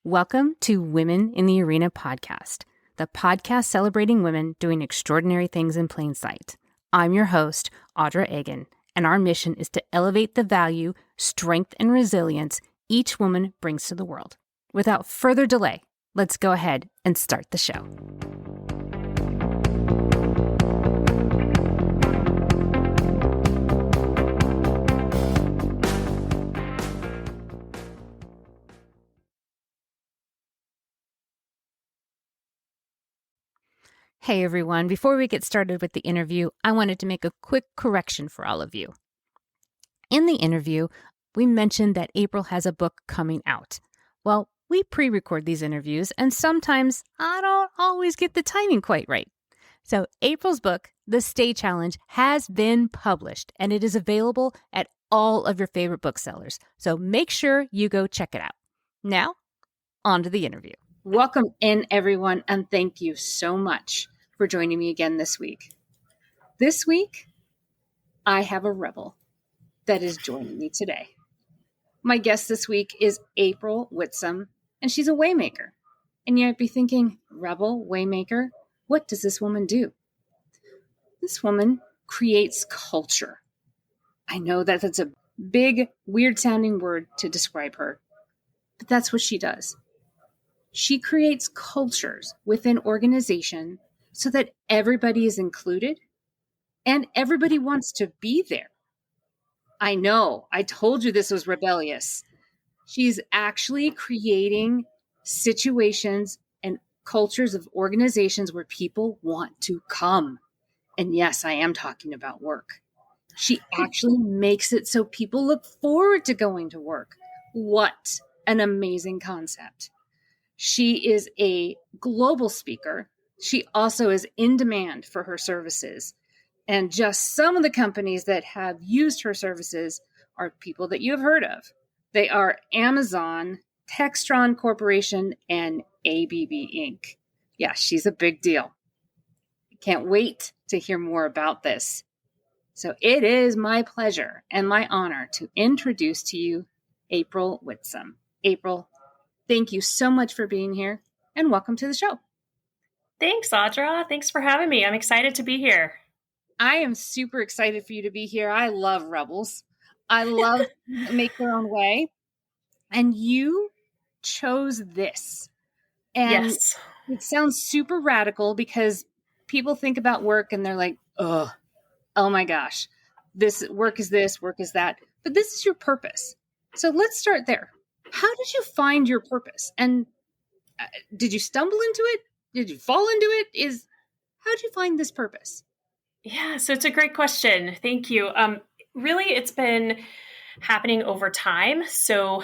Welcome to Women in the Arena podcast, the podcast celebrating women doing extraordinary things in plain sight. I'm your host, Audra Egan, and our mission is to elevate the value, strength, and resilience each woman brings to the world. Without further delay, let's go ahead and start the show. Hey everyone, before we get started with the interview, I wanted to make a quick correction for all of you. In the interview, we mentioned that April has a book coming out. Well, we pre-record these interviews, and sometimes I don't always get the timing quite right. So April's book, The Stay Challenge, has been published, and it is available at all of your favorite booksellers. So make sure you go check it out. Now, on to the interview. Welcome in, everyone, and thank you so much for joining me again this week. This week, I have a rebel that is joining me today. My guest this week is April Whitson, and she's a waymaker. And you might be thinking, rebel, waymaker, what does this woman do? This woman creates culture. I know that that's a big, weird-sounding word to describe her, but that's what she does. She creates cultures within organization so that everybody is included and everybody wants to be there. I know, I told you this was rebellious. She's actually creating situations and cultures of organizations where people want to come. And yes, I am talking about work. She actually makes it so people look forward to going to work. What an amazing concept. She is a global speaker. She also is in demand for her services. And just some of the companies that have used her services are people that you have heard of. They are Amazon, Textron Corporation, and ABB Inc. Yeah, she's a big deal. Can't wait to hear more about this. So it is my pleasure and my honor to introduce to you April Whitson. April, thank you so much for being here, and welcome to the show. Thanks, Audra. Thanks for having me. I'm excited to be here. I am super excited for you to be here. I love rebels. I love make their own way. And you chose this. And yes. It sounds super radical because people think about work and they're like, oh my gosh, this work is that. But this is your purpose. So let's start there. How did you find your purpose? And did you stumble into it? Did you fall into it? How did you find this purpose? Yeah, so it's a great question. Thank you. Really, it's been happening over time. So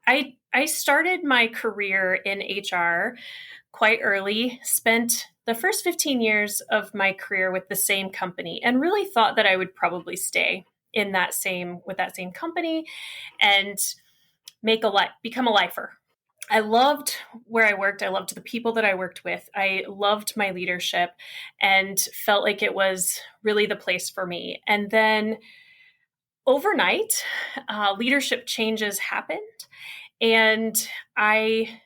I started my career in HR quite early, spent the first 15 years of my career with the same company, and really thought that I would probably stay in with that same company and become a lifer. I loved where I worked. I loved the people that I worked with. I loved my leadership and felt like it was really the place for me. And then overnight, leadership changes happened. And I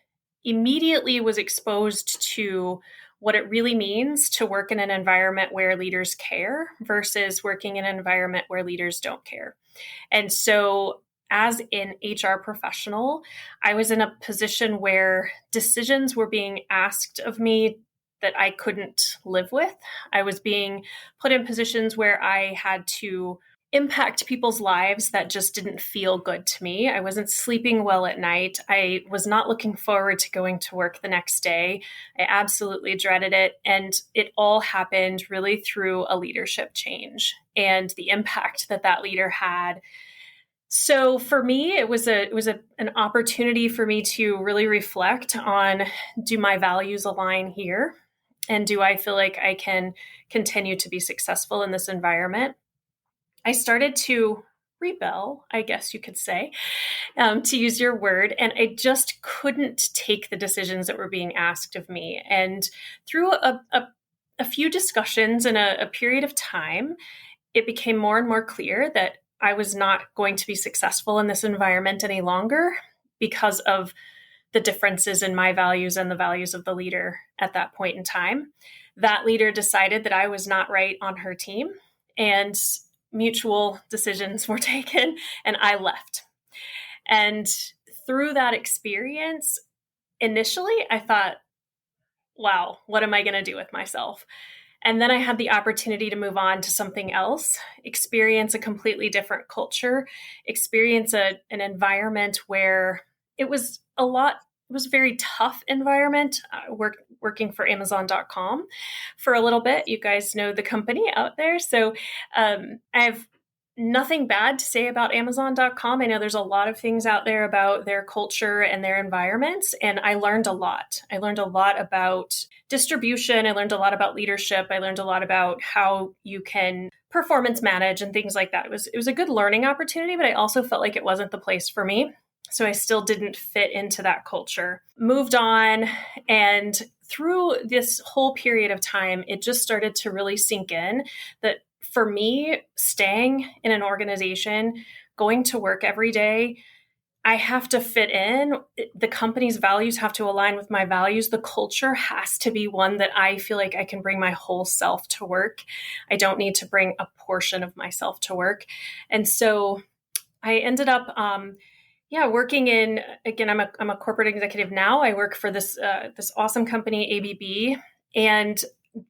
immediately was exposed to what it really means to work in an environment where leaders care versus working in an environment where leaders don't care. And so as an HR professional, I was in a position where decisions were being asked of me that I couldn't live with. I was being put in positions where I had to impact people's lives that just didn't feel good to me. I wasn't sleeping well at night. I was not looking forward to going to work the next day. I absolutely dreaded it. And it all happened really through a leadership change and the impact that leader had. So for me, it was an opportunity for me to really reflect on, do my values align here? And do I feel like I can continue to be successful in this environment? I started to rebel, I guess you could say, to use your word. And I just couldn't take the decisions that were being asked of me. And through a few discussions in a period of time, it became more and more clear that I was not going to be successful in this environment any longer because of the differences in my values and the values of the leader at that point in time. That leader decided that I was not right on her team, and mutual decisions were taken, and I left. And through that experience, initially I thought, wow, what am I going to do with myself? And then I had the opportunity to move on to something else, experience a completely different culture, experience an environment where it was it was a very tough environment. Working for Amazon.com for a little bit. You guys know the company out there. So I have nothing bad to say about Amazon.com. I know there's a lot of things out there about their culture and their environments, and I learned a lot. I learned a lot about distribution. I learned a lot about leadership. I learned a lot about how you can performance manage and things like that. It was a good learning opportunity, but I also felt like it wasn't the place for me. So I still didn't fit into that culture. Moved on, and through this whole period of time, it just started to really sink in that for me, staying in an organization, going to work every day, I have to fit in. The company's values have to align with my values. The culture has to be one that I feel like I can bring my whole self to work. I don't need to bring a portion of myself to work. And so I ended up, working in, again, I'm a corporate executive now. I work for this awesome company, ABB, and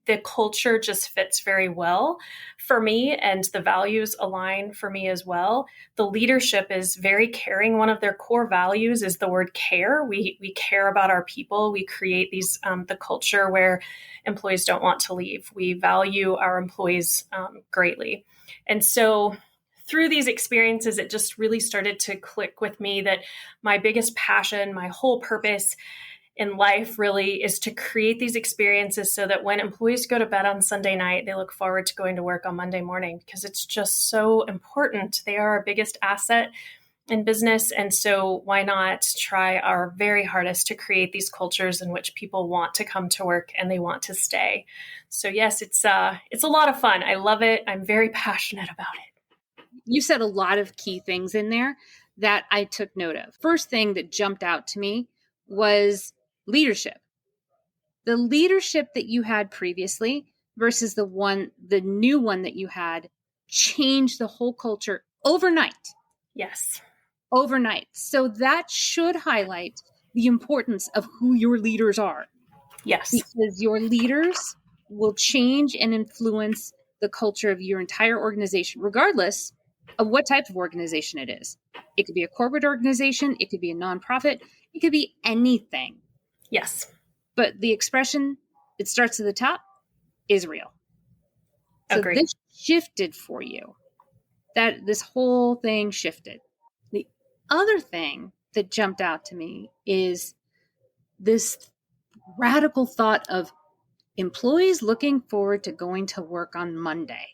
the culture just fits very well for me, and the values align for me as well. The leadership is very caring. One of their core values is the word care. We care about our people. We create these the culture where employees don't want to leave. We value our employees greatly. And so through these experiences, it just really started to click with me that my biggest passion, my whole purpose in life really is to create these experiences so that when employees go to bed on Sunday night, they look forward to going to work on Monday morning, because it's just so important. They are our biggest asset in business. And so why not try our very hardest to create these cultures in which people want to come to work and they want to stay. So yes, it's a lot of fun. I love it. I'm very passionate about it. You said a lot of key things in there that I took note of. First thing that jumped out to me was leadership. The leadership that you had previously versus the new one that you had changed the whole culture overnight. Yes. Overnight. So that should highlight the importance of who your leaders are. Yes. Because your leaders will change and influence the culture of your entire organization, regardless of what type of organization it is. It could be a corporate organization. It could be a nonprofit. It could be anything. Yes. But the expression, it starts at the top, is real. So Agreed. This shifted for you. That this whole thing shifted. The other thing that jumped out to me is this radical thought of employees looking forward to going to work on Monday.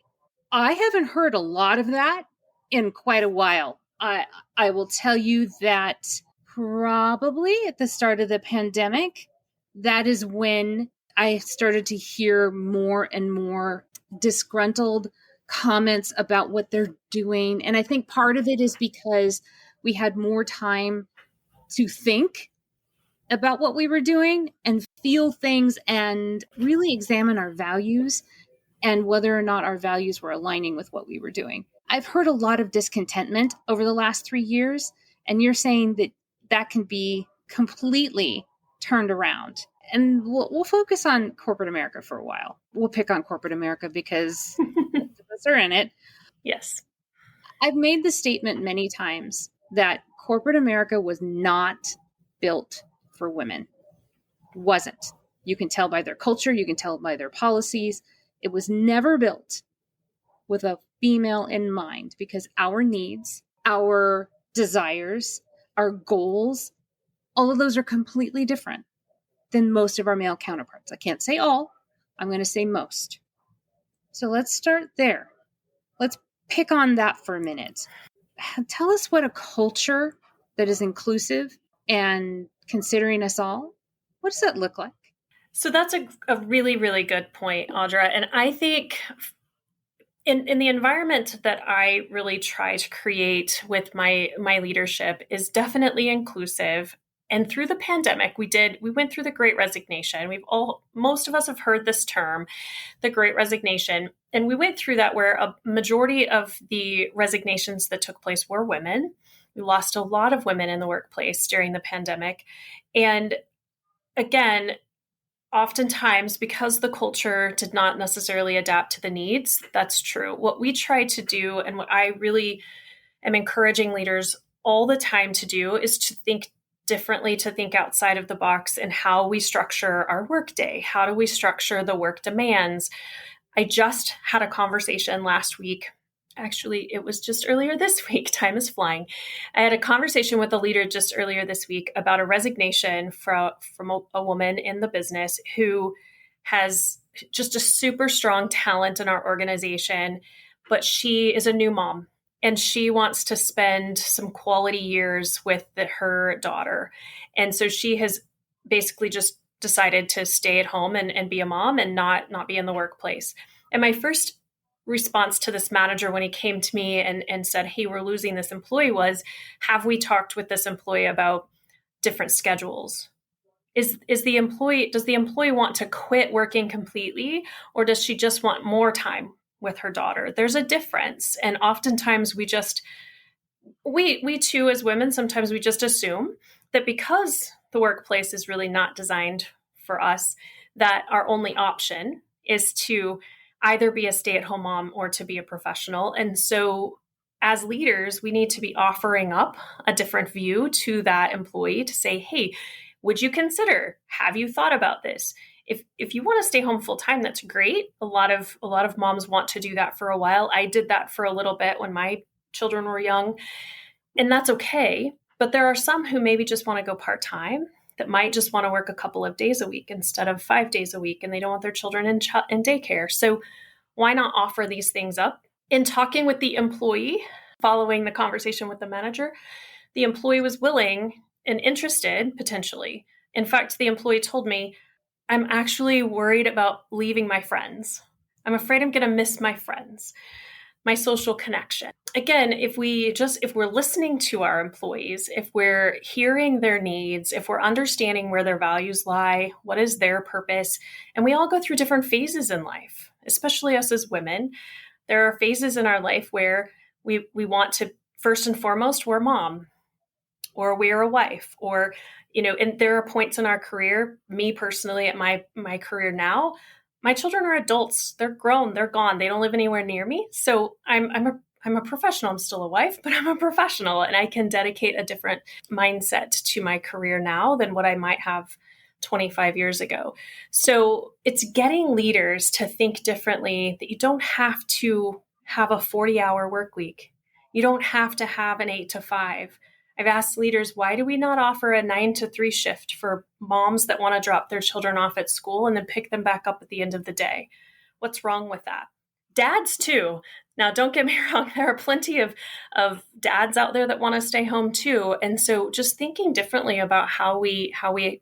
I haven't heard a lot of that in quite a while. I will tell you that probably at the start of the pandemic, that is when I started to hear more and more disgruntled comments about what they're doing. And I think part of it is because we had more time to think about what we were doing and feel things and really examine our values and whether or not our values were aligning with what we were doing. I've heard a lot of discontentment over the last 3 years, and you're saying that that can be completely turned around. And we'll focus on corporate America for a while. We'll pick on corporate America because most of us are in it. Yes. I've made the statement many times that corporate America was not built for women. Wasn't. You can tell by their culture. You can tell by their policies. It was never built with a female in mind, because our needs, our desires, our goals, all of those are completely different than most of our male counterparts. I can't say all. I'm going to say most. So let's start there. Let's pick on that for a minute. Tell us what a culture that is inclusive and considering us all, what does that look like? So that's a really, really good point, Audra. And I think in the environment that I really try to create with my leadership is definitely inclusive. And through the pandemic, we went through the Great Resignation. Most of us have heard this term, the Great Resignation. And we went through that where a majority of the resignations that took place were women. We lost a lot of women in the workplace during the pandemic. And again, oftentimes because the culture did not necessarily adapt to the needs, that's true. What we try to do, and what I really am encouraging leaders all the time to do, is to think differently, to think outside of the box in how we structure our workday. How do we structure the work demands? I just had a conversation last week. Actually, it was just earlier this week. Time is flying. I had a conversation with a leader just earlier this week about a resignation from a woman in the business who has just a super strong talent in our organization, but she is a new mom and she wants to spend some quality years with her daughter. And so she has basically just decided to stay at home and be a mom and not be in the workplace. And my first response to this manager when he came to me and said, "Hey, we're losing this employee," was, have we talked with this employee about different schedules? Does the employee want to quit working completely, or does she just want more time with her daughter? There's a difference. And oftentimes we too, as women, sometimes we just assume that because the workplace is really not designed for us, that our only option is to either be a stay-at-home mom or to be a professional. And so as leaders, we need to be offering up a different view to that employee to say, "Hey, would you consider, have you thought about this? If you want to stay home full time, that's great. A lot of moms want to do that for a while. I did that for a little bit when my children were young, and that's okay. But there are some who maybe just want to go part-time, that might just want to work a couple of days a week instead of 5 days a week, and they don't want their children in daycare. So why not offer these things up?" In talking with the employee, following the conversation with the manager, the employee was willing and interested potentially. In fact, the employee told me, "I'm actually worried about leaving my friends. I'm afraid I'm going to miss my friends, my social connection." Again, if we're listening to our employees, if we're hearing their needs, if we're understanding where their values lie, what is their purpose, and we all go through different phases in life, especially us as women. There are phases in our life where we want to, first and foremost, we're a mom, or we're a wife, or, and there are points in our career, me personally at my career now, my children are adults. They're grown. They're gone. They don't live anywhere near me. So I'm a professional. I'm still a wife, but I'm a professional, and I can dedicate a different mindset to my career now than what I might have 25 years ago. So it's getting leaders to think differently, that you don't have to have a 40-hour work week. You don't have to have an 8 to 5. I've asked leaders, why do we not offer a 9 to 3 shift for moms that want to drop their children off at school and then pick them back up at the end of the day? What's wrong with that? Dads too. Now, don't get me wrong. There are plenty of dads out there that want to stay home too. And so just thinking differently about how we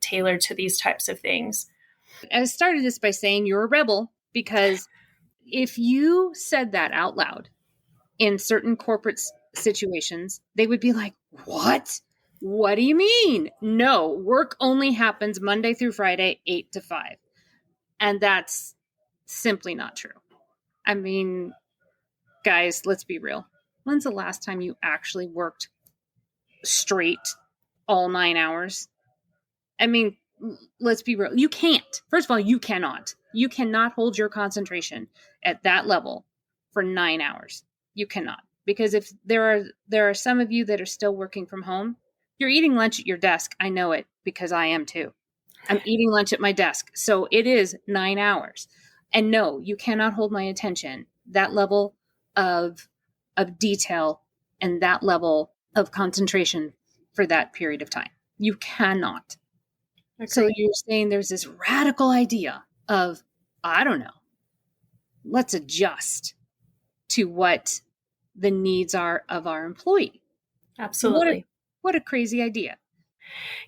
tailor to these types of things. I started this by saying you're a rebel, because if you said that out loud in certain corporate situations, they would be like, "What? What do you mean? No, work only happens Monday through Friday, 8 to 5. And that's simply not true. I mean, guys, let's be real. When's the last time you actually worked straight all 9 hours? I mean, let's be real. You can't. First of all, you cannot. You cannot hold your concentration at that level for 9 hours. You cannot. Because if there are some of you that are still working from home, you're eating lunch at your desk. I know it, because I am too. I'm eating lunch at my desk. So it is 9 hours. And no, you cannot hold my attention. That level of detail and that level of concentration for that period of time. You cannot. Okay. So you're saying there's this radical idea of, I don't know, let's adjust to what the needs are of our employee. Absolutely. What a crazy idea.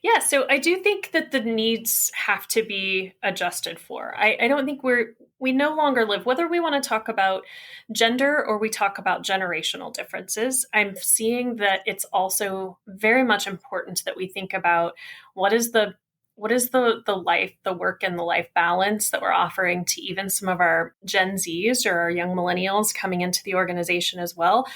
Yeah, so I do think that the needs have to be adjusted for. I don't think we no longer live, whether we want to talk about gender or we talk about generational differences. I'm seeing that it's also very much important that we think about what is the work and the life balance that we're offering to even some of our Gen Zs or our young millennials coming into the organization as well.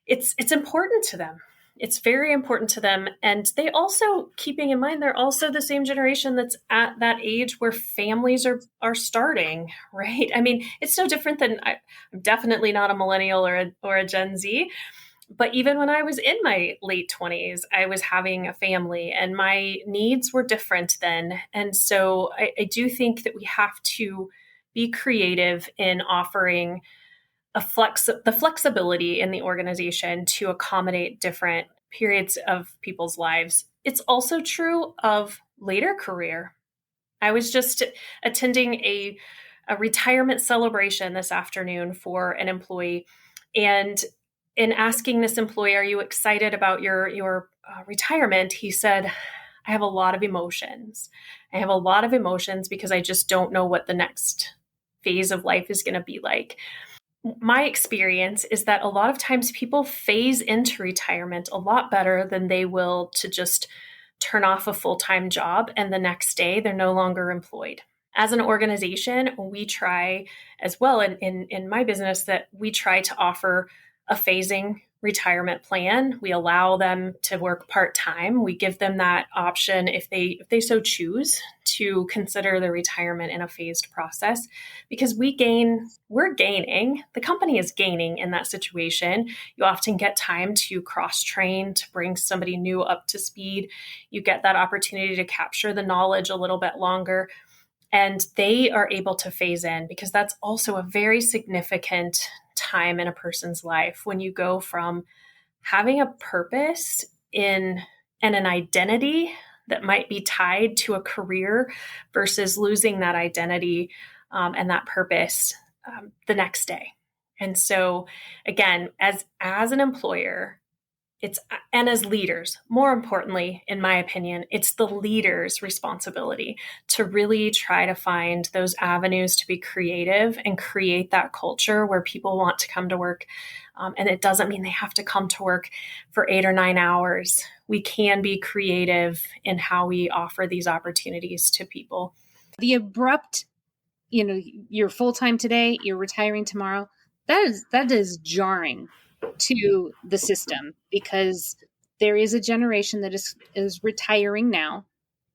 It's important to them. It's very important to them. And they also, keeping in mind, they're also the same generation that's at that age where families are starting, right? I mean, it's so different than I'm definitely not a millennial or a Gen Z. But even when I was in my late 20s, I was having a family and my needs were different then. And so I do think that we have to be creative in offering the flexibility in the organization to accommodate different periods of people's lives. It's also true of later career. I was just attending a retirement celebration this afternoon for an employee, and in asking this employee, "Are you excited about your retirement?" He said, "I have a lot of emotions. I have a lot of emotions because I just don't know what the next phase of life is going to be like." My experience is that a lot of times people phase into retirement a lot better than they will to just turn off a full time job and the next day they're no longer employed. As an organization, we try as well in my business that we try to offer a phasing retirement plan. We allow them to work part-time. We give them that option if they so choose to consider the retirement in a phased process because we're gaining, the company is gaining in that situation. You often get time to cross train, to bring somebody new up to speed. You get that opportunity to capture the knowledge a little bit longer and they are able to phase in because that's also a very significant time in a person's life when you go from having a purpose in and an identity that might be tied to a career versus losing that identity and that purpose the next day. And so again, as an employer, it's and as leaders, more importantly, in my opinion, it's the leader's responsibility to really try to find those avenues to be creative and create that culture where people want to come to work. And it doesn't mean they have to come to work for 8 or 9 hours. We can be creative in how we offer these opportunities to people. The abrupt, you're full-time today, you're retiring tomorrow, that is jarring to the system because there is a generation that is retiring now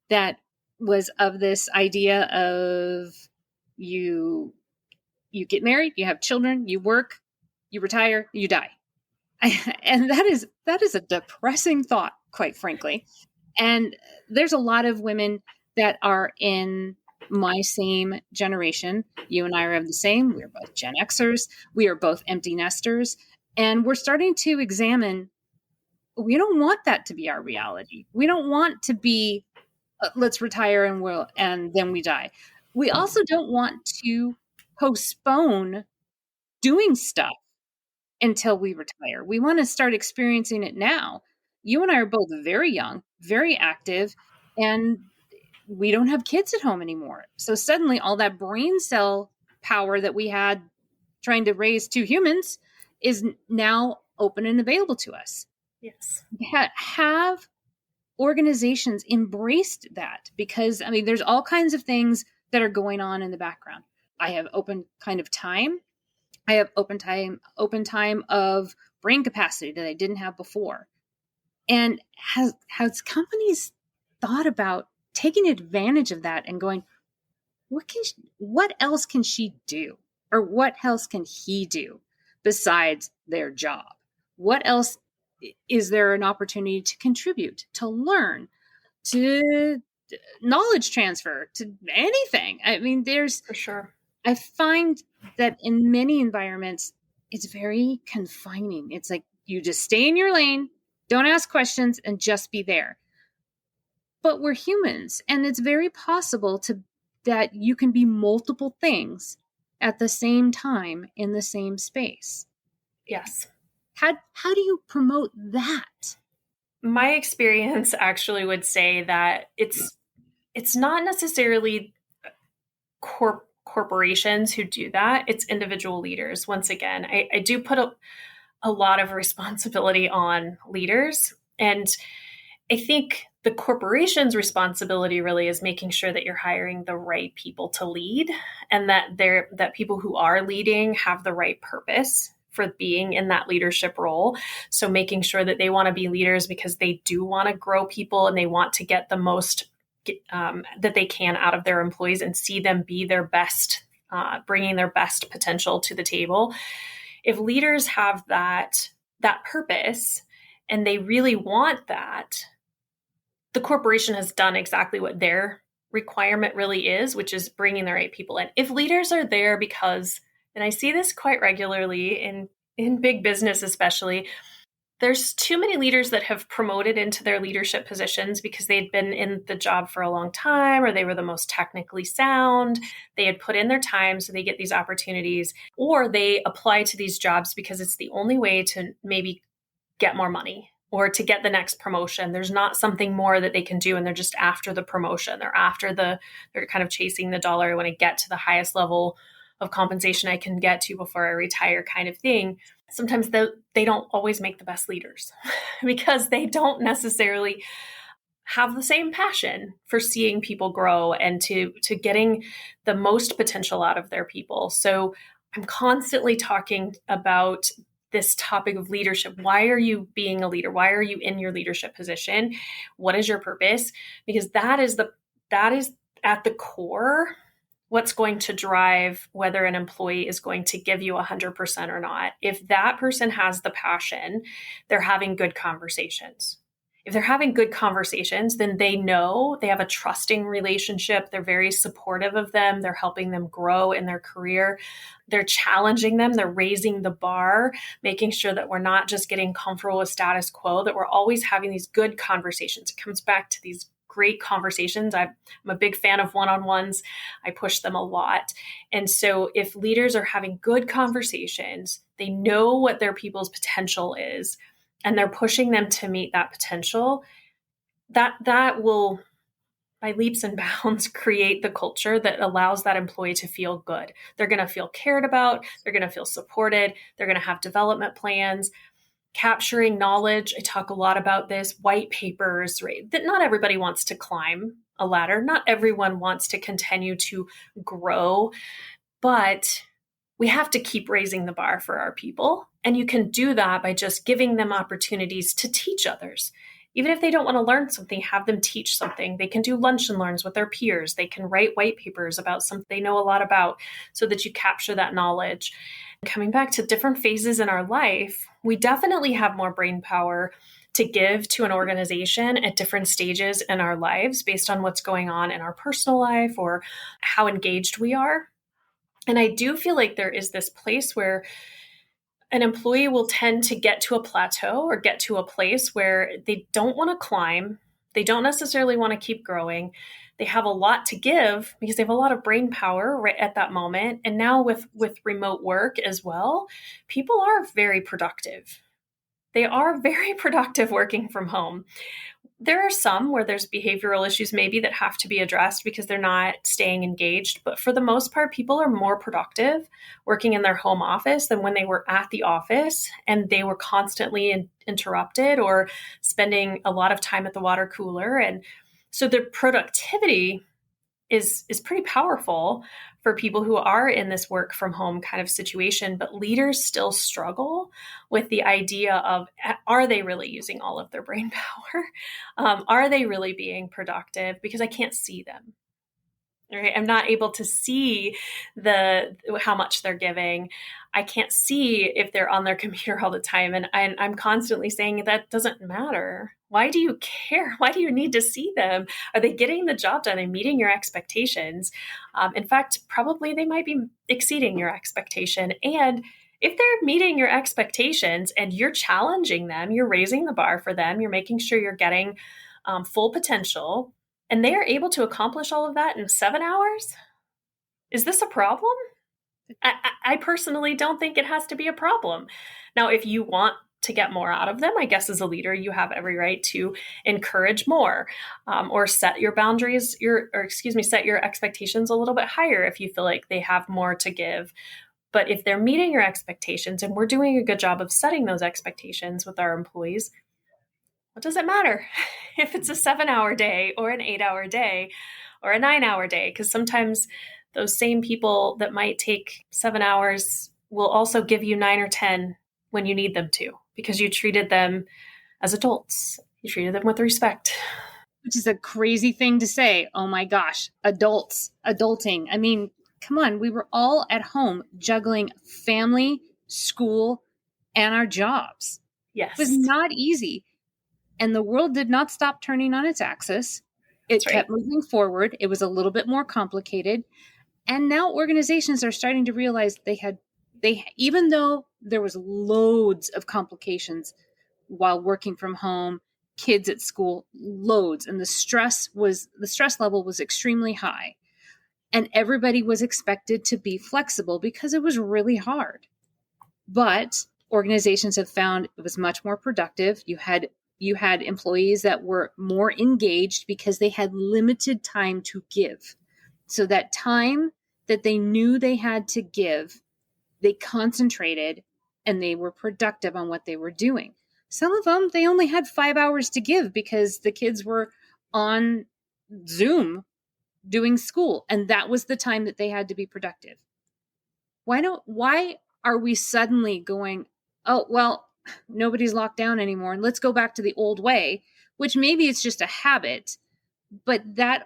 that was of this idea of you get married, you have children, you work, you retire, you die. And that is a depressing thought, quite frankly. And there's a lot of women that are in my same generation. You and I are of the same. We're both Gen Xers. We are both empty nesters. And we're starting to examine, we don't want that to be our reality. We don't want to be, let's retire and then we die. We also don't want to postpone doing stuff until we retire. We want to start experiencing it now. You and I are both very young, very active, and we don't have kids at home anymore. So suddenly all that brain cell power that we had trying to raise two humans is now open and available to us. Yes. Have organizations embraced that? Because there's all kinds of things that are going on in the background. I have open kind of time. I have open time of brain capacity that I didn't have before. And has companies thought about taking advantage of that and going, what else can she do? Or what else can he do besides their job? What else is there an opportunity to contribute, to learn, to knowledge transfer, to anything? There's For sure. I find that in many environments, it's very confining. It's like you just stay in your lane, don't ask questions, and just be there. But we're humans, and it's very possible that you can be multiple things at the same time in the same space. Yes. How do you promote that? My experience actually would say that it's not necessarily corporations who do that. It's individual leaders. Once again, I do put a lot of responsibility on leaders. And I think the corporation's responsibility really is making sure that you're hiring the right people to lead, and that people who are leading have the right purpose for being in that leadership role. So making sure that they want to be leaders because they do want to grow people and they want to get the most that they can out of their employees and see them be their best, bringing their best potential to the table. If leaders have that purpose and they really want that, the corporation has done exactly what their requirement really is, which is bringing the right people in. If leaders are there because, and I see this quite regularly in big business especially, there's too many leaders that have promoted into their leadership positions because they'd been in the job for a long time, or they were the most technically sound. They had put in their time, so they get these opportunities, or they apply to these jobs because it's the only way to maybe get more money or to get the next promotion. There's not something more that they can do, and they're just after the promotion. They're kind of chasing the dollar. I want to get to the highest level of compensation I can get to before I retire, kind of thing. Sometimes they don't always make the best leaders because they don't necessarily have the same passion for seeing people grow and to getting the most potential out of their people. So I'm constantly talking about this topic of leadership. Why are you being a leader? Why are you in your leadership position? What is your purpose? Because that is at the core what's going to drive whether an employee is going to give you 100% or not. If that person has the passion, they're having good conversations. If they're having good conversations, then they know they have a trusting relationship. They're very supportive of them. They're helping them grow in their career. They're challenging them. They're raising the bar, making sure that we're not just getting comfortable with status quo, that we're always having these good conversations. It comes back to these great conversations. I'm a big fan of one-on-ones. I push them a lot. And so if leaders are having good conversations, they know what their people's potential is, and they're pushing them to meet that potential, that will, by leaps and bounds, create the culture that allows that employee to feel good. They're going to feel cared about. They're going to feel supported. They're going to have development plans. Capturing knowledge. I talk a lot about this. White papers, right? That not everybody wants to climb a ladder. Not everyone wants to continue to grow, but we have to keep raising the bar for our people. And you can do that by just giving them opportunities to teach others. Even if they don't want to learn something, have them teach something. They can do lunch and learns with their peers. They can write white papers about something they know a lot about so that you capture that knowledge. Coming back to different phases in our life, we definitely have more brain power to give to an organization at different stages in our lives based on what's going on in our personal life or how engaged we are. And I do feel like there is this place where an employee will tend to get to a plateau or get to a place where they don't want to climb. They don't necessarily want to keep growing. They have a lot to give because they have a lot of brain power right at that moment. And now with remote work as well, people are very productive. They are very productive working from home. There are some where there's behavioral issues maybe that have to be addressed because they're not staying engaged. But for the most part, people are more productive working in their home office than when they were at the office and they were constantly interrupted or spending a lot of time at the water cooler. And so their productivity is pretty powerful for people who are in this work from home kind of situation, but leaders still struggle with the idea of, are they really using all of their brain power? Are they really being productive? Because I can't see them. Right? I'm not able to see how much they're giving. I can't see if they're on their computer all the time. And I'm constantly saying that doesn't matter. Why do you care? Why do you need to see them? Are they getting the job done? Are they meeting your expectations? In fact, probably they might be exceeding your expectation. And if they're meeting your expectations and you're challenging them, you're raising the bar for them, you're making sure you're getting full potential, and they are able to accomplish all of that in 7 hours, is this a problem? I personally don't think it has to be a problem. Now, if you want to get more out of them. I guess as a leader, you have every right to encourage more, or set your boundaries, set your expectations a little bit higher if you feel like they have more to give. But if they're meeting your expectations and we're doing a good job of setting those expectations with our employees, what does it matter if it's a 7-hour day or an 8-hour day or a 9-hour day? Because sometimes those same people that might take 7 hours will also give you 9 or 10 when you need them to, because you treated them as adults. You treated them with respect. Which is a crazy thing to say. Oh my gosh, adulting. I mean, come on, we were all at home juggling family, school, and our jobs. Yes. It was not easy. And the world did not stop turning on its axis. It kept moving forward. It was a little bit more complicated. And now organizations are starting to realize even though there was loads of complications while working from home, kids at school, loads, and the stress level was extremely high. And everybody was expected to be flexible because it was really hard. But organizations have found it was much more productive. You had employees that were more engaged because they had limited time to give. So that time that they knew they had to give, they concentrated and they were productive on what they were doing. Some of them, they only had 5 hours to give because the kids were on Zoom doing school, and that was the time that they had to be productive. Why are we suddenly going, oh, well, nobody's locked down anymore, and let's go back to the old way, which maybe it's just a habit, but that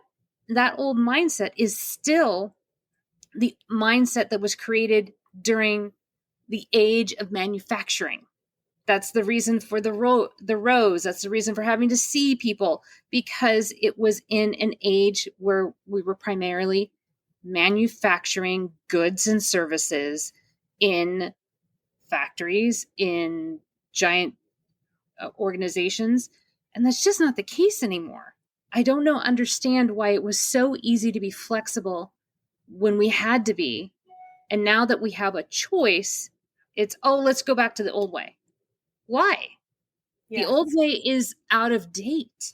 old mindset is still the mindset that was created during the age of manufacturing. That's the reason for the rows. That's the reason for having to see people, because it was in an age where we were primarily manufacturing goods and services in factories, in giant organizations. And that's just not the case anymore. I don't understand why it was so easy to be flexible when we had to be. And now that we have a choice, it's, oh, let's go back to the old way. Why? Yes. The old way is out of date.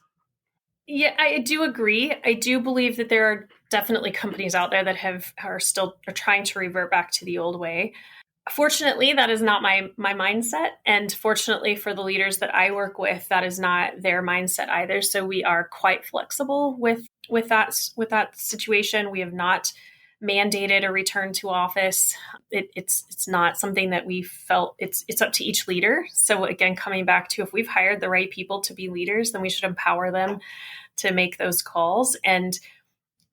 Yeah, I do agree. I do believe that there are definitely companies out there that are trying to revert back to the old way. Fortunately, that is not my mindset. And fortunately for the leaders that I work with, that is not their mindset either. So we are quite flexible with that situation. We have not mandated a return to office. It's not something that we felt. It's up to each leader. So again, coming back to, if we've hired the right people to be leaders, then we should empower them to make those calls. And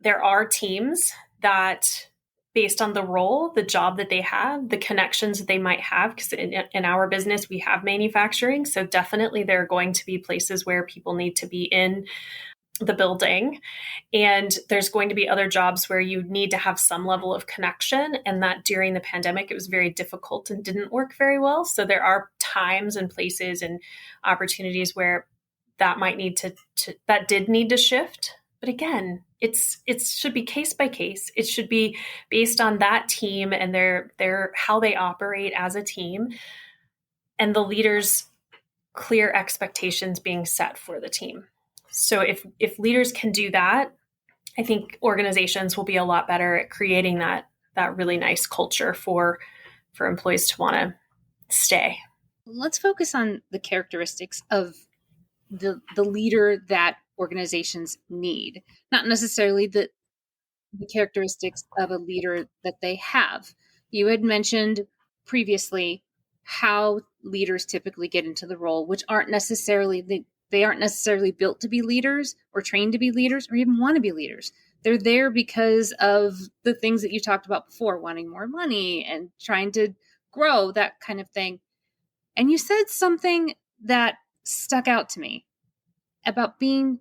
there are teams that, based on the role, the job that they have, the connections that they might have, because in our business, we have manufacturing. So definitely there are going to be places where people need to be in the building. And there's going to be other jobs where you need to have some level of connection. And that during the pandemic, it was very difficult and didn't work very well. So there are times and places and opportunities where that might need that did need to shift. But again, it should be case by case. It should be based on that team and their how they operate as a team, and the leaders' clear expectations being set for the team. So if leaders can do that, I think organizations will be a lot better at creating that really nice culture for employees to want to stay. Let's focus on the characteristics of the leader that organizations need, not necessarily the characteristics of a leader that they have. You had mentioned previously how leaders typically get into the role, which aren't necessarily built to be leaders or trained to be leaders or even want to be leaders. They're there because of the things that you talked about before, wanting more money and trying to grow, that kind of thing. And you said something that stuck out to me about being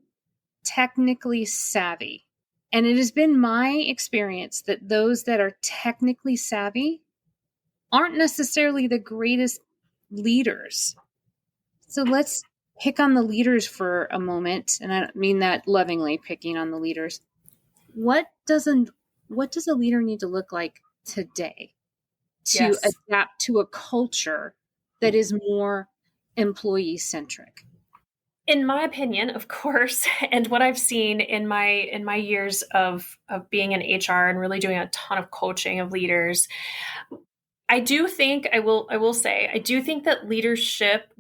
technically savvy. And it has been my experience that those that are technically savvy aren't necessarily the greatest leaders. So let's pick on the leaders for a moment. And I don't mean that lovingly, picking on the leaders. What does a leader need to look like today to adapt to a culture that is more employee-centric? In my opinion, of course, and what I've seen in my years of being in HR and really doing a ton of coaching of leaders, I do think I will say I do think that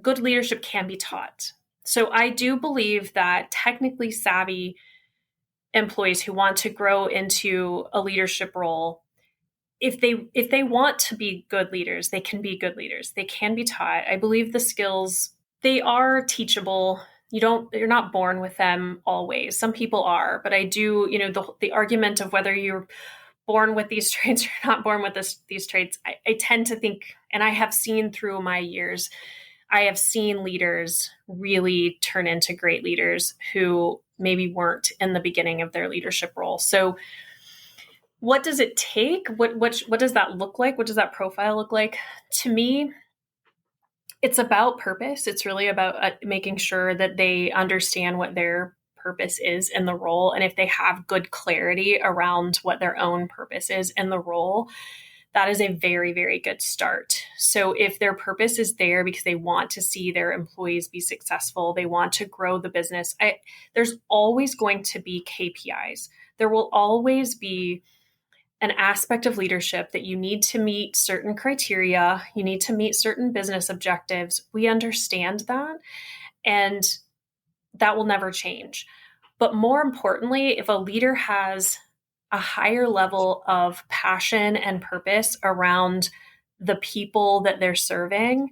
good leadership can be taught. So I do believe that technically savvy employees who want to grow into a leadership role, if they want to be good leaders, they can be good leaders. They can be taught. I believe the skills, they are teachable. You're not born with them always. Some people are, but I do, the argument of whether you're born with these traits or not born with these traits, I tend to think, and I have seen through my years, I have seen leaders really turn into great leaders who maybe weren't in the beginning of their leadership role. So what does it take? What does that look like? What does that profile look like? To me, it's about purpose. It's really about making sure that they understand what their purpose is in the role. And if they have good clarity around what their own purpose is in the role, that is a very, very good start. So if their purpose is there because they want to see their employees be successful, they want to grow the business, there's always going to be KPIs. There will always be an aspect of leadership that you need to meet certain criteria, you need to meet certain business objectives. We understand that, and that will never change. But more importantly, if a leader has a higher level of passion and purpose around the people that they're serving,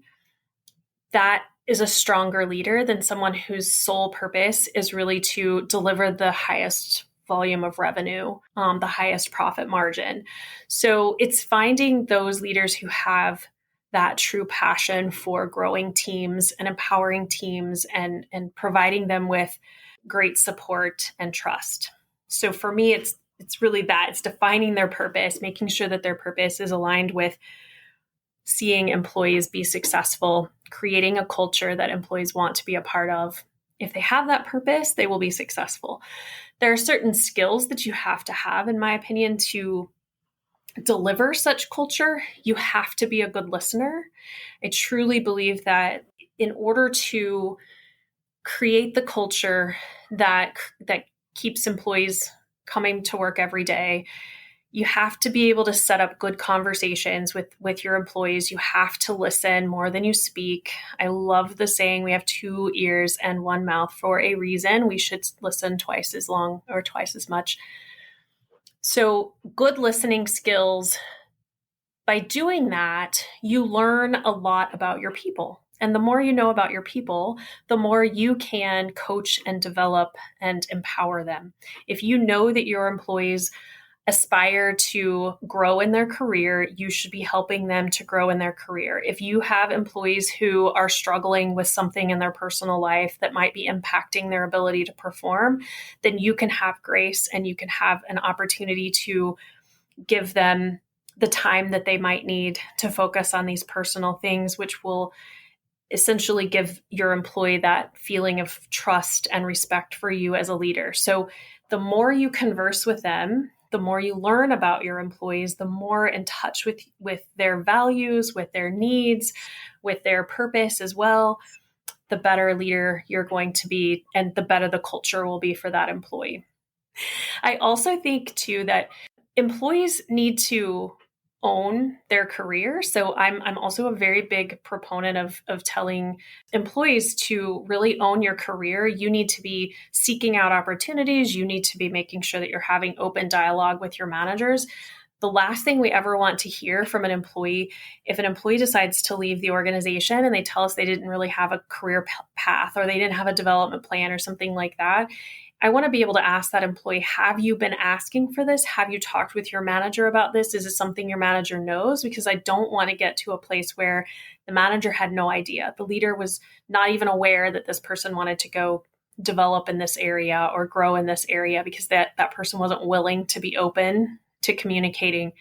that is a stronger leader than someone whose sole purpose is really to deliver the highest volume of revenue, the highest profit margin. So it's finding those leaders who have that true passion for growing teams and empowering teams and providing them with great support and trust. So for me, it's really that. It's defining their purpose, making sure that their purpose is aligned with seeing employees be successful, creating a culture that employees want to be a part of. If they have that purpose, they will be successful. There are certain skills that you have to have, in my opinion, to deliver such culture. You have to be a good listener. I truly believe that in order to create the culture that keeps employees coming to work every day, you have to be able to set up good conversations with your employees. You have to listen more than you speak. I love the saying, we have 2 ears and 1 mouth for a reason. We should listen twice as long or twice as much. So good listening skills. By doing that, you learn a lot about your people. And the more you know about your people, the more you can coach and develop and empower them. If you know that your employees aspire to grow in their career, you should be helping them to grow in their career. If you have employees who are struggling with something in their personal life that might be impacting their ability to perform, then you can have grace and you can have an opportunity to give them the time that they might need to focus on these personal things, which will essentially give your employee that feeling of trust and respect for you as a leader. So the more you converse with them, the more you learn about your employees, the more in touch with their values, with their needs, with their purpose as well, the better leader you're going to be and the better the culture will be for that employee. I also think too that employees need to own their career. So I'm also a very big proponent of telling employees to really own your career. You need to be seeking out opportunities. You need to be making sure that you're having open dialogue with your managers. The last thing we ever want to hear from an employee, if an employee decides to leave the organization and they tell us they didn't really have a career path or they didn't have a development plan or something like that, I want to be able to ask that employee, have you been asking for this? Have you talked with your manager about this? Is it something your manager knows? Because I don't want to get to a place where the manager had no idea. The leader was not even aware that this person wanted to go develop in this area or grow in this area because that person wasn't willing to be open to communicating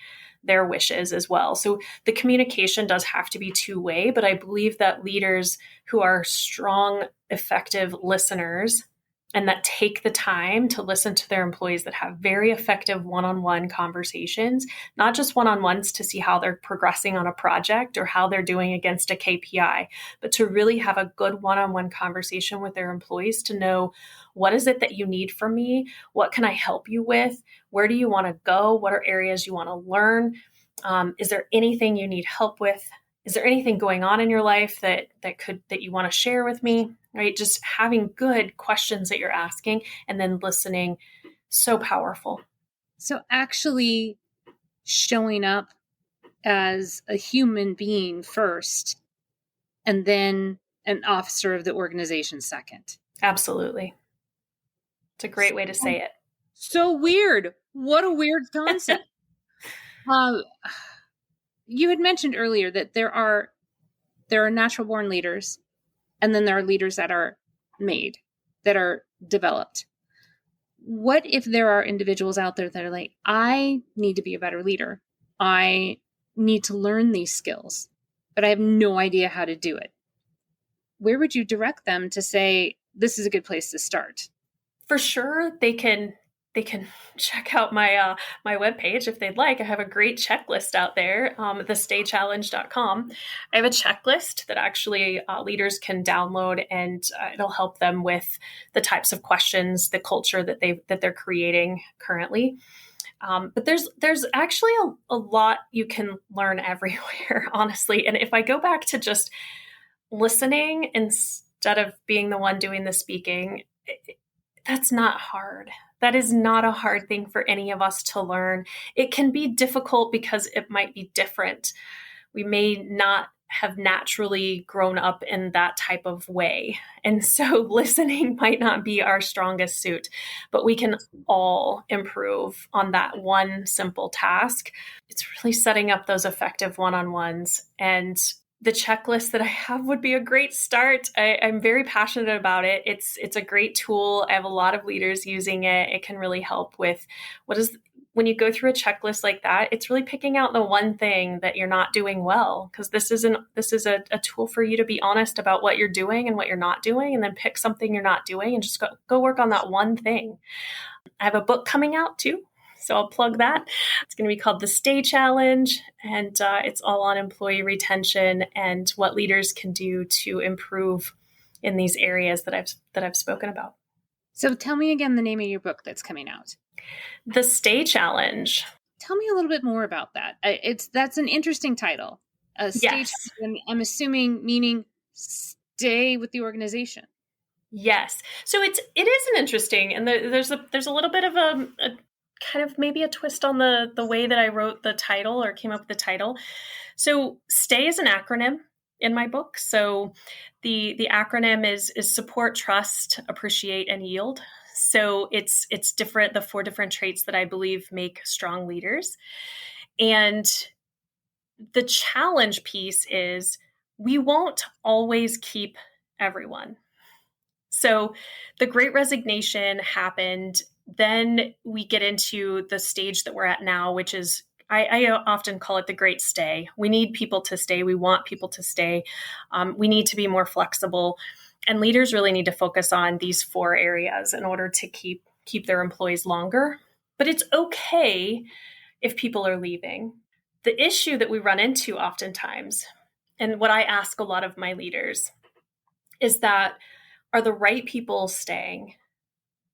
their wishes as well. So the communication does have to be two-way, but I believe that leaders who are strong, effective listeners and that take the time to listen to their employees, that have very effective one-on-one conversations, not just one-on-ones to see how they're progressing on a project or how they're doing against a KPI, but to really have a good one-on-one conversation with their employees to know, what is it that you need from me? What can I help you with? Where do you want to go? What are areas you want to learn? Is there anything you need help with? Is there anything going on in your life that you want to share with me? Right? Just having good questions that you're asking and then listening, so powerful. So actually showing up as a human being first, and then an officer of the organization second. Absolutely. It's a great way to say it. So weird. What a weird concept. You had mentioned earlier that there are natural born leaders, and then there are leaders that are made, that are developed. What if there are individuals out there that are like, I need to be a better leader. I need to learn these skills, but I have no idea how to do it. Where would you direct them to say, this is a good place to start? For sure, they can check out my my webpage if they'd like. I have a great checklist out there, thestaychallenge.com. I have a checklist that actually leaders can download, and it'll help them with the types of questions, the culture that they're creating currently. But there's actually a lot you can learn everywhere, honestly. And if I go back to just listening instead of being the one doing the speaking, that's not hard. That is not a hard thing for any of us to learn. It can be difficult because it might be different. We may not have naturally grown up in that type of way. And so listening might not be our strongest suit, but we can all improve on that one simple task. It's really setting up those effective one-on-ones, and the checklist that I have would be a great start. I'm very passionate about it. It's a great tool. I have a lot of leaders using it. It can really help with when you go through a checklist like that, it's really picking out the one thing that you're not doing well, because this is a tool for you to be honest about what you're doing and what you're not doing, and then pick something you're not doing and just go work on that one thing. I have a book coming out too, so I'll plug that. It's going to be called The Stay Challenge, and it's all on employee retention and what leaders can do to improve in these areas that I've spoken about. So tell me again the name of your book that's coming out. The Stay Challenge. Tell me a little bit more about that. That's an interesting title. Stay Challenge, I'm assuming meaning stay with the organization. Yes. So it is an interesting, and there's a little bit of a kind of maybe a twist on the way that I wrote the title or came up with the title. So STAY is an acronym in my book. So the acronym is support, trust, appreciate, and yield. So it's different, the 4 different traits that I believe make strong leaders. And the challenge piece is we won't always keep everyone. So the Great Resignation happened. Then we get into the stage that we're at now, which is, I often call it the Great Stay. We need people to stay. We want people to stay. We need to be more flexible. And leaders really need to focus on these 4 areas in order to keep their employees longer. But it's okay if people are leaving. The issue that we run into oftentimes, and what I ask a lot of my leaders, is that are the right people staying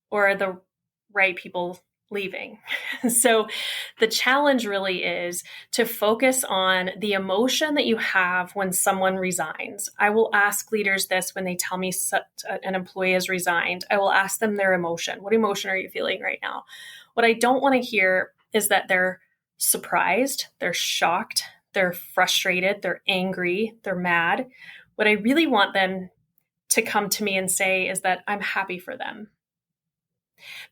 or are the right people leaving? So the challenge really is to focus on the emotion that you have when someone resigns. I will ask leaders this when they tell me an employee has resigned. I will ask them their emotion. What emotion are you feeling right now? What I don't want to hear is that they're surprised, they're shocked, they're frustrated, they're angry, they're mad. What I really want them to come to me and say is that I'm happy for them.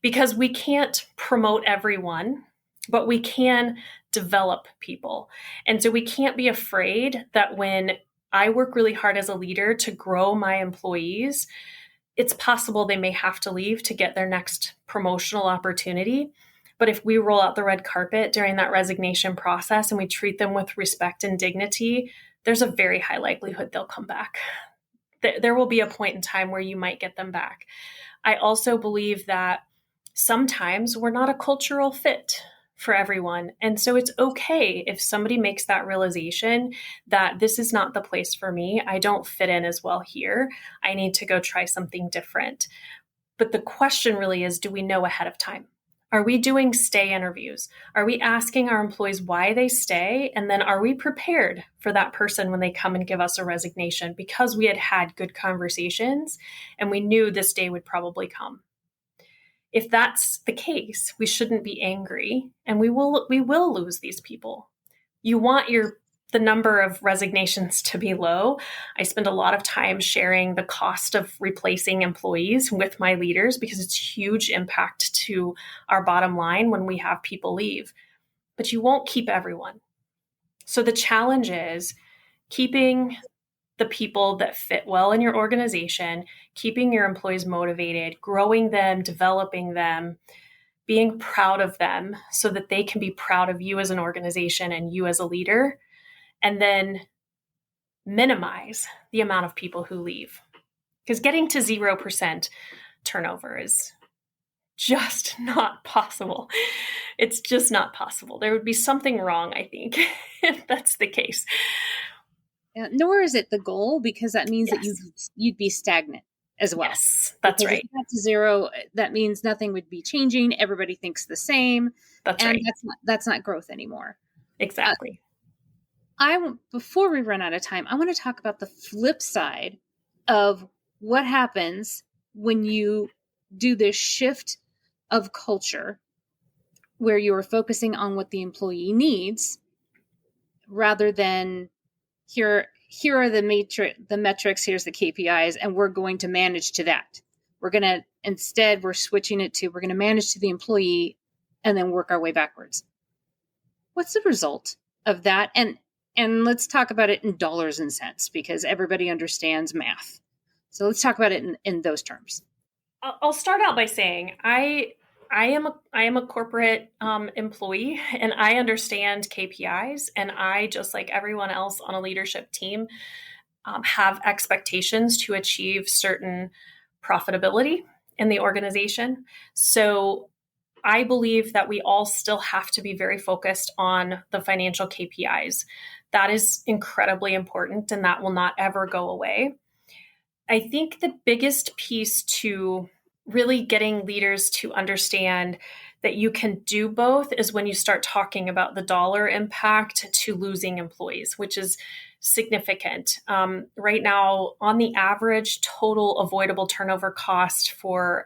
Because we can't promote everyone, but we can develop people. And so we can't be afraid that when I work really hard as a leader to grow my employees, it's possible they may have to leave to get their next promotional opportunity. But if we roll out the red carpet during that resignation process and we treat them with respect and dignity, there's a very high likelihood they'll come back. There will be a point in time where you might get them back. I also believe that sometimes we're not a cultural fit for everyone. And so it's okay if somebody makes that realization that this is not the place for me. I don't fit in as well here. I need to go try something different. But the question really is, do we know ahead of time? Are we doing stay interviews? Are we asking our employees why they stay? And then are we prepared for that person when they come and give us a resignation because we had had good conversations and we knew this day would probably come? If that's the case, we shouldn't be angry and we will lose these people. You want the number of resignations to be low. I spend a lot of time sharing the cost of replacing employees with my leaders because it's huge impact to our bottom line when we have people leave. But you won't keep everyone. So the challenge is keeping the people that fit well in your organization, keeping your employees motivated, growing them, developing them, being proud of them so that they can be proud of you as an organization and you as a leader, and then minimize the amount of people who leave. Because getting to 0% turnover is just not possible. It's just not possible. There would be something wrong, I think, if that's the case. Nor is it the goal, because that means that you'd be stagnant as well. Yes, that's right. If you got to 0, that means nothing would be changing. Everybody thinks the same. That's right. That's not growth anymore. Exactly. Before we run out of time, I want to talk about the flip side of what happens when you do this shift of culture where you're focusing on what the employee needs rather than here are the metrics, here's the KPIs, and we're going to manage to that. We're switching it to, we're going to manage to the employee and then work our way backwards. What's the result of that? And let's talk about it in dollars and cents, because everybody understands math. So let's talk about it in those terms. I'll start out by saying I am a corporate employee, and I understand KPIs, and I, just like everyone else on a leadership team, have expectations to achieve certain profitability in the organization. So I believe that we all still have to be very focused on the financial KPIs. That is incredibly important, and that will not ever go away. I think the biggest piece to really getting leaders to understand that you can do both is when you start talking about the dollar impact to losing employees, which is significant. Right now, on the average, total avoidable turnover cost for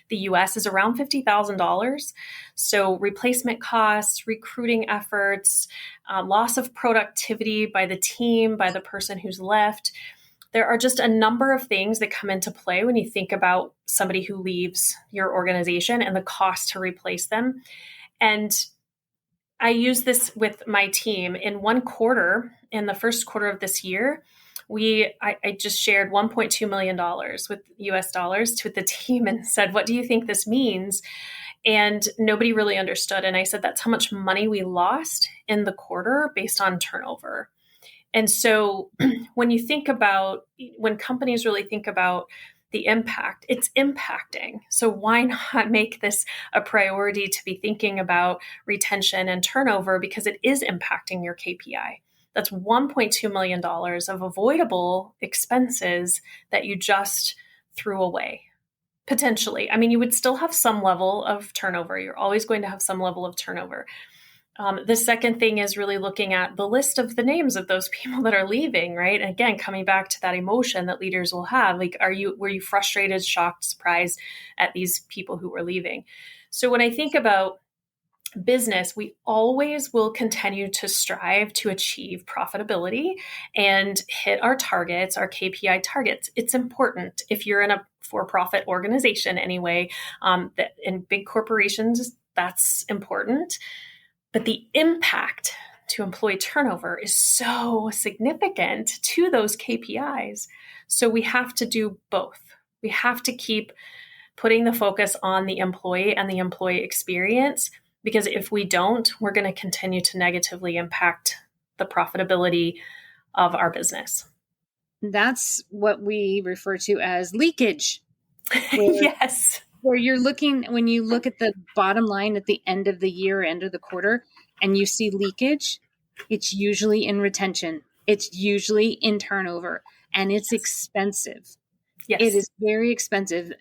the US is around $50,000. So replacement costs, recruiting efforts, loss of productivity by the team, by the person who's left. There are just a number of things that come into play when you think about somebody who leaves your organization and the cost to replace them. And I use this with my team. In one quarter, in the first quarter of this year, I just shared $1.2 million with US dollars with the team and said, what do you think this means? And nobody really understood. And I said, that's how much money we lost in the quarter based on turnover. And so when companies really think about the impact, it's impacting. So why not make this a priority to be thinking about retention and turnover, because it is impacting your KPI. That's $1.2 million of avoidable expenses that you just threw away, potentially. I mean, you would still have some level of turnover. You're always going to have some level of turnover. The second thing is really looking at the list of the names of those people that are leaving, right? And again, coming back to that emotion that leaders will have, like, were you frustrated, shocked, surprised at these people who were leaving? So when I think about business, we always will continue to strive to achieve profitability and hit our targets, our KPI targets. It's important if you're in a for-profit organization anyway, that in big corporations, that's important. But the impact to employee turnover is so significant to those KPIs. So we have to do both. We have to keep putting the focus on the employee and the employee experience, because if we don't, we're going to continue to negatively impact the profitability of our business. That's what we refer to as leakage. where Yes. where you're looking, when you look at the bottom line at the end of the year, end of the quarter, and you see leakage, it's usually in retention. It's usually in turnover, and it's expensive. It Yes. is very expensive.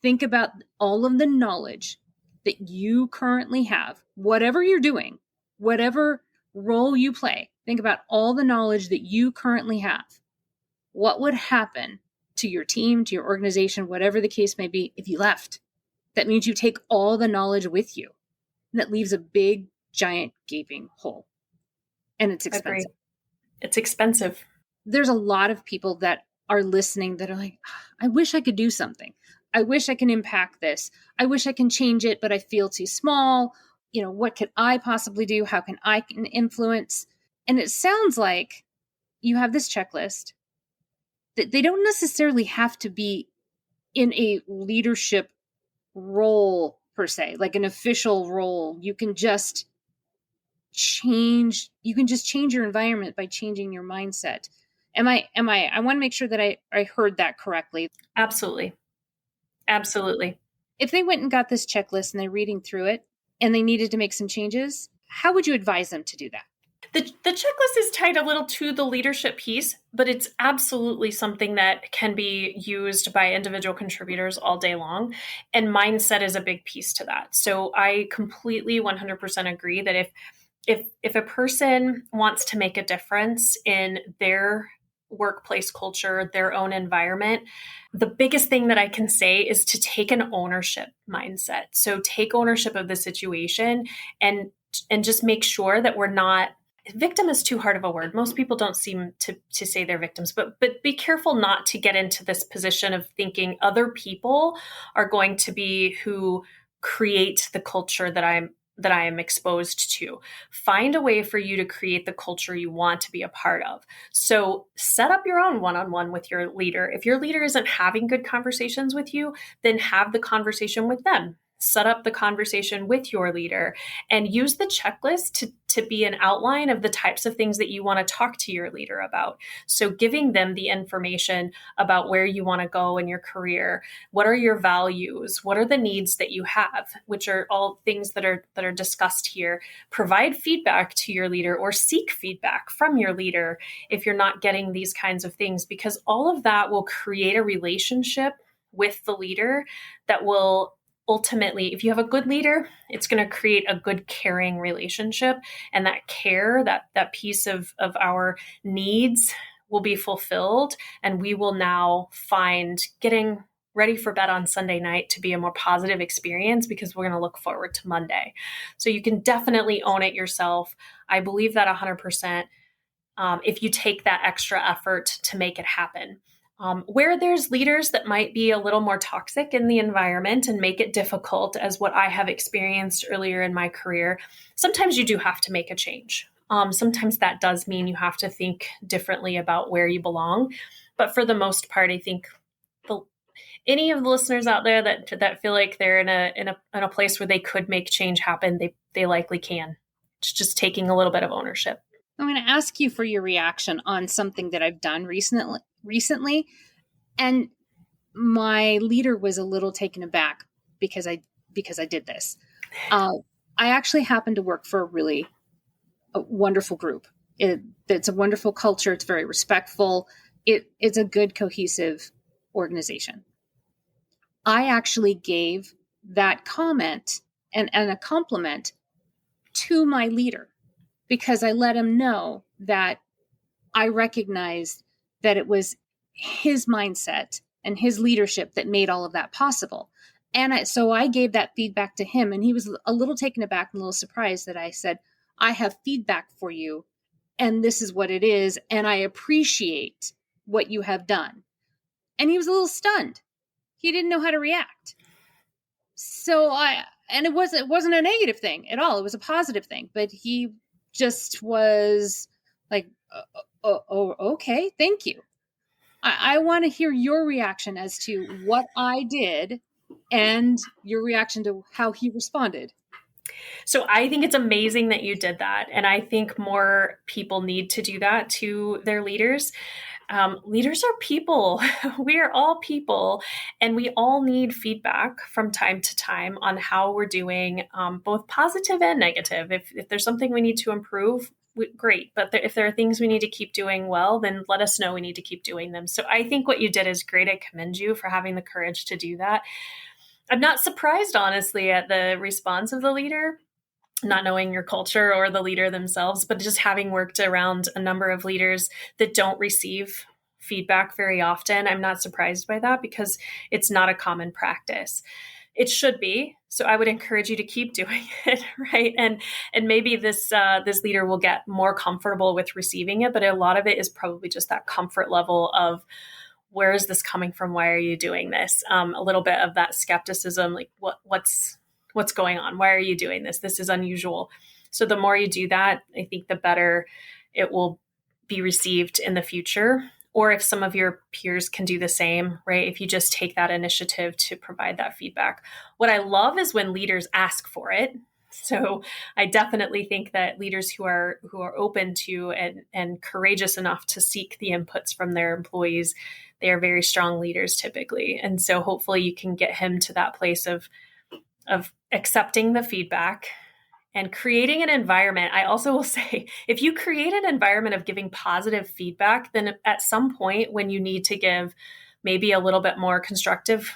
Think about all of the knowledge that you currently have, whatever you're doing, whatever role you play. Think about all the knowledge that you currently have. What would happen to your team, to your organization, whatever the case may be, if you left? That means you take all the knowledge with you. And that leaves a big, giant, gaping hole. And it's Agree. expensive. It's expensive. There's a lot of people that are listening that are like, I wish I could do something. I wish I can impact this. I wish I can change it, but I feel too small. What could I possibly do? How can I influence? And it sounds like you have this checklist that they don't necessarily have to be in a leadership role per se, like an official role. You can just change your environment by changing your mindset. I want to make sure that I heard that correctly. Absolutely. Absolutely. If they went and got this checklist and they're reading through it and they needed to make some changes, how would you advise them to do that? The checklist is tied a little to the leadership piece, but it's absolutely something that can be used by individual contributors all day long. And mindset is a big piece to that. So I completely 100% agree that if a person wants to make a difference in their workplace culture, their own environment, the biggest thing that I can say is to take an ownership mindset. So take ownership of the situation and just make sure that we're not, victim is too hard of a word. Most people don't seem to say they're victims, but be careful not to get into this position of thinking other people are going to be who create the culture that I am exposed to. Find a way for you to create the culture you want to be a part of. So set up your own one-on-one with your leader. If your leader isn't having good conversations with you, then have the conversation with them. Set up the conversation with your leader and use the checklist to be an outline of the types of things that you want to talk to your leader about. So giving them the information about where you want to go in your career, what are your values, what are the needs that you have, which are all things that are discussed here. Provide feedback to your leader or seek feedback from your leader if you're not getting these kinds of things, because all of that will create a relationship with the leader that will ultimately, if you have a good leader, it's going to create a good caring relationship, and that care, that piece of our needs will be fulfilled, and we will now find getting ready for bed on Sunday night to be a more positive experience because we're going to look forward to Monday. So you can definitely own it yourself. I believe that 100%. If you take that extra effort to make it happen. Where there's leaders that might be a little more toxic in the environment and make it difficult, as what I have experienced earlier in my career, sometimes you do have to make a change. Sometimes that does mean you have to think differently about where you belong. But for the most part, I think any of the listeners out there that feel like they're in a place where they could make change happen, they likely can. It's just taking a little bit of ownership. I'm going to ask you for your reaction on something that I've done recently, and my leader was a little taken aback because I did this. I actually happened to work for a wonderful group. It's a wonderful culture. It's very respectful. It's a good, cohesive organization. I actually gave that comment and a compliment to my leader, because I let him know that I recognized that it was his mindset and his leadership that made all of that possible. And so I gave that feedback to him, and he was a little taken aback and a little surprised that I said, I have feedback for you, and this is what it is, and I appreciate what you have done. And he was a little stunned. He didn't know how to react. And it wasn't a negative thing at all. It was a positive thing, but he just was like, oh, okay, thank you. I want to hear your reaction as to what I did and your reaction to how he responded. So I think it's amazing that you did that. And I think more people need to do that to their leaders. Leaders are people. We are all people, and we all need feedback from time to time on how we're doing, both positive and negative. If there's something we need to improve, great. But if there are things we need to keep doing well, then let us know we need to keep doing them. So I think what you did is great. I commend you for having the courage to do that. I'm not surprised, honestly, at the response of the leader, not knowing your culture or the leader themselves, but just having worked around a number of leaders that don't receive feedback very often. I'm not surprised by that because it's not a common practice. It should be. So I would encourage you to keep doing it, right? And maybe this leader will get more comfortable with receiving it, but a lot of it is probably just that comfort level of, where is this coming from? Why are you doing this? A little bit of that skepticism, like what's going on? Why are you doing this? This is unusual. So the more you do that, I think the better it will be received in the future. Or if some of your peers can do the same, right? If you just take that initiative to provide that feedback. What I love is when leaders ask for it. So I definitely think that leaders who are open to and courageous enough to seek the inputs from their employees, they are very strong leaders typically. And so hopefully you can get him to that place of accepting the feedback and creating an environment. I also will say, if you create an environment of giving positive feedback, then at some point when you need to give maybe a little bit more constructive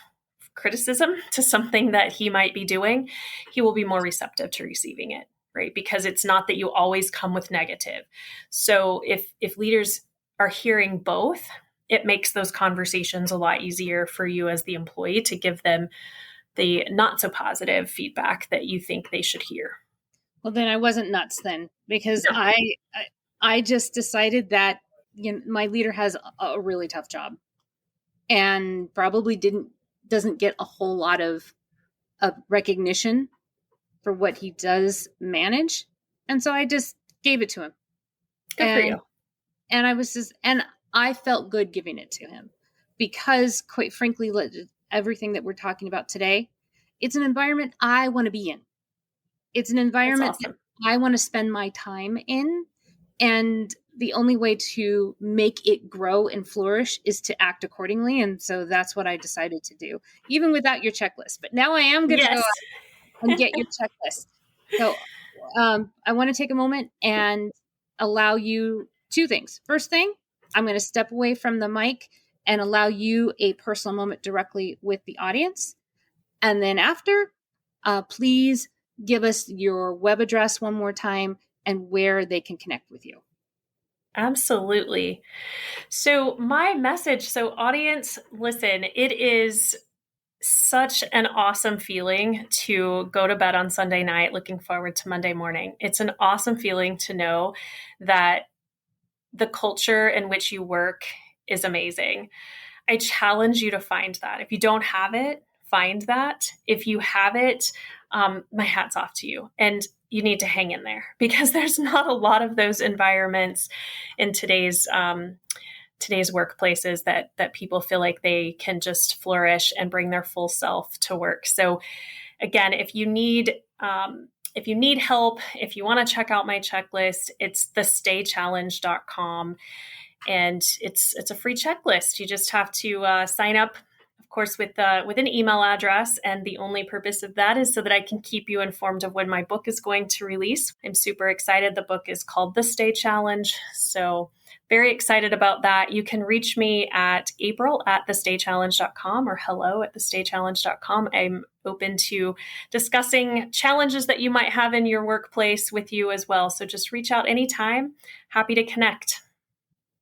criticism to something that he might be doing, he will be more receptive to receiving it, right? Because it's not that you always come with negative. So if leaders are hearing both, it makes those conversations a lot easier for you as the employee to give them the not so positive feedback that you think they should hear. Well, then I wasn't nuts then, because No. I just decided that, my leader has a really tough job and probably doesn't get a whole lot of recognition for what he does manage. And so I just gave it to him. Good for you. And I felt good giving it to him because, quite frankly, everything that we're talking about today, it's an environment I want to be in. It's an environment That's awesome. that I want to spend my time in. And the only way to make it grow and flourish is to act accordingly. And so that's what I decided to do, even without your checklist. But now I am going to go out and get your checklist. So I want to take a moment and allow you two things. First thing, I'm going to step away from the mic and allow you a personal moment directly with the audience. And then after, please give us your web address one more time and where they can connect with you. Absolutely. So my message, audience, listen, it is such an awesome feeling to go to bed on Sunday night looking forward to Monday morning. It's an awesome feeling to know that the culture in which you work is amazing. I challenge you to find that. If you don't have it, find that. If you have it, my hat's off to you. And you need to hang in there because there's not a lot of those environments in today's workplaces that people feel like they can just flourish and bring their full self to work. So again, if you need help, if you want to check out my checklist, it's thestaychallenge.com. And it's a free checklist. You just have to sign up, of course, with an email address. And the only purpose of that is so that I can keep you informed of when my book is going to release. I'm super excited. The book is called The Stay Challenge. So very excited about that. You can reach me at april@thestaychallenge.com or hello@thestaychallenge.com. I'm open to discussing challenges that you might have in your workplace with you as well. So just reach out anytime. Happy to connect.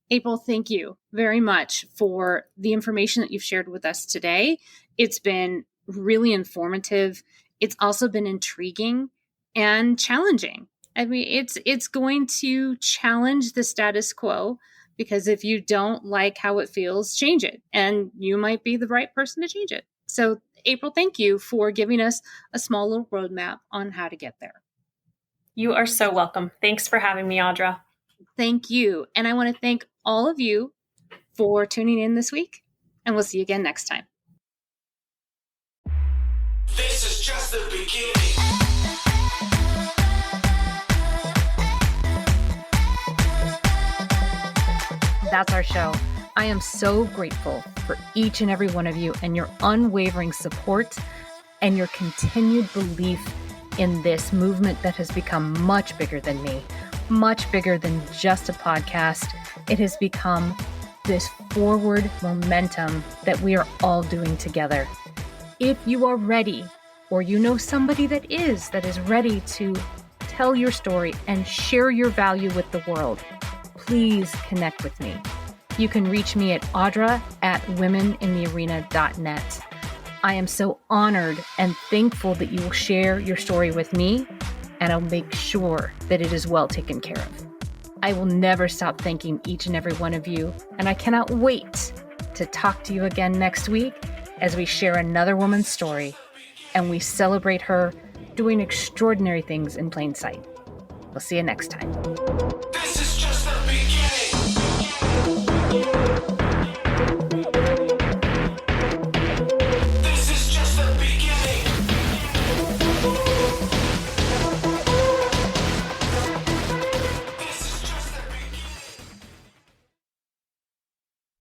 April, thank you very much for the information that you've shared with us today. It's been really informative. It's also been intriguing and challenging. I mean, it's going to challenge the status quo because if you don't like how it feels, change it. And you might be the right person to change it. So, April, thank you for giving us a small little roadmap on how to get there. You are so welcome. Thanks for having me, Audra. Thank you. And I want to thank all of you for tuning in this week. And we'll see you again next time. This is just the beginning. That's our show. I am so grateful for each and every one of you and your unwavering support and your continued belief in this movement that has become much bigger than me, much bigger than just a podcast. It has become this forward momentum that we are all doing together. If you are ready, or you know somebody that is ready to tell your story and share your value with the world, please connect with me. You can reach me at audra@womeninthearena.net. I am so honored and thankful that you will share your story with me, and I'll make sure that it is well taken care of. I will never stop thanking each and every one of you, and I cannot wait to talk to you again next week as we share another woman's story and we celebrate her doing extraordinary things in plain sight. We'll see you next time.